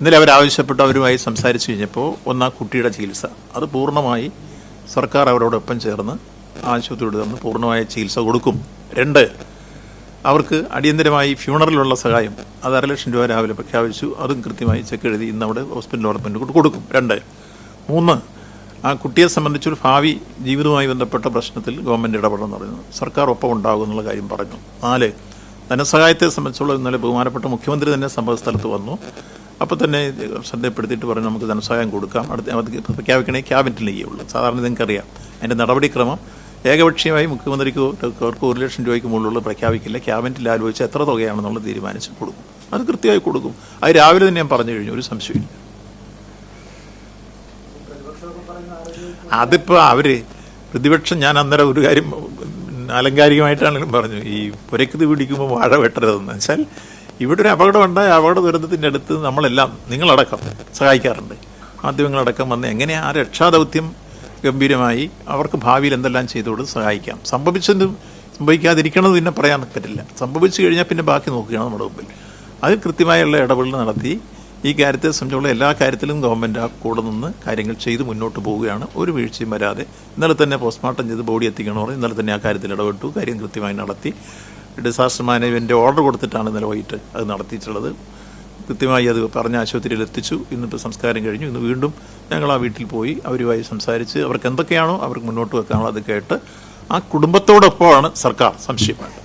ഇന്നലെ അവരാവശ്യപ്പെട്ട് അവരുമായി സംസാരിച്ചു കഴിഞ്ഞപ്പോൾ ഒന്ന് ആ കുട്ടിയുടെ ചികിത്സ അത് പൂർണ്ണമായി സർക്കാർ അവരോടൊപ്പം ചേർന്ന് ആശുപത്രിയോട് ചേർന്ന് പൂർണ്ണമായ ചികിത്സ കൊടുക്കും. 2, അവർക്ക് അടിയന്തരമായി ഫ്യൂണറലുള്ള സഹായം അത് 1.5 ലക്ഷം രൂപ രാവിലെ പ്രഖ്യാപിച്ചു. അതും കൃത്യമായി ചെക്ക് എഴുതി ഇന്ന് അവിടെ ഹോസ്പിറ്റൽ ഡെവലപ്മെൻറ്റ് കൊടുക്കും. 2, 3, ആ കുട്ടിയെ സംബന്ധിച്ചൊരു ഭാവി ജീവിതവുമായി ബന്ധപ്പെട്ട പ്രശ്നത്തിൽ ഗവൺമെൻറ് ഇടപെടണമെന്ന് പറയുന്നു. സർക്കാർ ഒപ്പം ഉണ്ടാകും എന്നുള്ള കാര്യം പറഞ്ഞു. 4, ധനസഹായത്തെ സംബന്ധിച്ചുള്ള ഇന്നലെ ബഹുമാനപ്പെട്ട മുഖ്യമന്ത്രി തന്നെ സംഭവ സ്ഥലത്ത് വന്നു. അപ്പോൾ തന്നെ ശ്രദ്ധപ്പെടുത്തിയിട്ട് പറഞ്ഞു നമുക്ക് ധനസഹായം കൊടുക്കാം, അടുത്ത പ്രഖ്യാപിക്കണേ ക്യാബിനറ്റിൽ ചെയ്യുള്ളൂ. സാധാരണ നിങ്ങൾക്കറിയാം അതിൻ്റെ നടപടിക്രമം ഏകപക്ഷീയമായി മുഖ്യമന്ത്രിക്ക് അവർക്ക് 1 ലക്ഷം രൂപയ്ക്ക് മുകളിലുള്ള പ്രഖ്യാപിക്കില്ല. ക്യാബിനറ്റിൽ ആലോചിച്ച് എത്ര തുകയാണെന്നുള്ളത് തീരുമാനിച്ച് കൊടുക്കും. അത് കൃത്യമായി കൊടുക്കും. അത് രാവിലെ തന്നെ ഞാൻ പറഞ്ഞു കഴിഞ്ഞു, ഒരു സംശയമില്ല. അതിപ്പോൾ അവർ പ്രതിപക്ഷം ഞാൻ അന്നേരം ഒരു കാര്യം ആലങ്കാരികമായിട്ടാണെങ്കിലും പറഞ്ഞു, ഈ പുരയ്ക്കത് പിടിക്കുമ്പോൾ വാഴ വെട്ടരുതെന്ന് വെച്ചാൽ ഇവിടെ ഒരു അപകടമുണ്ടായ അപകട ദുരന്തത്തിൻ്റെ അടുത്ത് നമ്മളെല്ലാം നിങ്ങളടക്കം സഹായിക്കാറുണ്ട്. മാധ്യമങ്ങളടക്കം വന്ന് എങ്ങനെയാണ് ആ രക്ഷാദൗത്യം ഗംഭീരമായി അവർക്ക് ഭാവിയിൽ എന്തെല്ലാം ചെയ്തുകൊണ്ട് സഹായിക്കാം. സംഭവിക്കാതിരിക്കണത് പിന്നെ പറയാൻ പറ്റില്ല. സംഭവിച്ചു കഴിഞ്ഞാൽ പിന്നെ ബാക്കി നോക്കുകയാണ് നമ്മുടെ മുമ്പിൽ. അത് കൃത്യമായുള്ള ഇടപെടൽ നടത്തി ഈ കാര്യത്തെ സംബന്ധിച്ചുള്ള എല്ലാ കാര്യത്തിലും ഗവൺമെൻറ് ആ കൂടെ നിന്ന് കാര്യങ്ങൾ ചെയ്ത് മുന്നോട്ട് പോവുകയാണ്. ഒരു വീഴ്ചയും വരാതെ. ഇന്നലെ തന്നെ പോസ്റ്റ്മോർട്ടം ചെയ്ത് ബോഡി എത്തിക്കണമെന്ന് ഇന്നലെ തന്നെ ആ കാര്യത്തിൽ ഇടപെട്ടു. കാര്യം കൃത്യമായി നടത്തി. ഡിസാസ്റ്റർ മാനേജ്മെൻറ്റ് ഓർഡർ കൊടുത്തിട്ടാണ് ഇന്നലെ വൈകിട്ട് അത് നടത്തിയിട്ടുള്ളത്. കൃത്യമായി അത് പറഞ്ഞ ആശുപത്രിയിൽ എത്തിച്ചു. ഇന്നിപ്പോൾ സംസ്കാരം കഴിഞ്ഞു. ഇന്ന് വീണ്ടും ഞങ്ങൾ ആ വീട്ടിൽ പോയി അവരുമായി സംസാരിച്ച് അവർക്ക് എന്തൊക്കെയാണോ അവർക്ക് മുന്നോട്ട് വെക്കാനോ അത് കേട്ട് ആ കുടുംബത്തോടൊപ്പമാണ് സർക്കാർ. സംശയം വേണ്ട.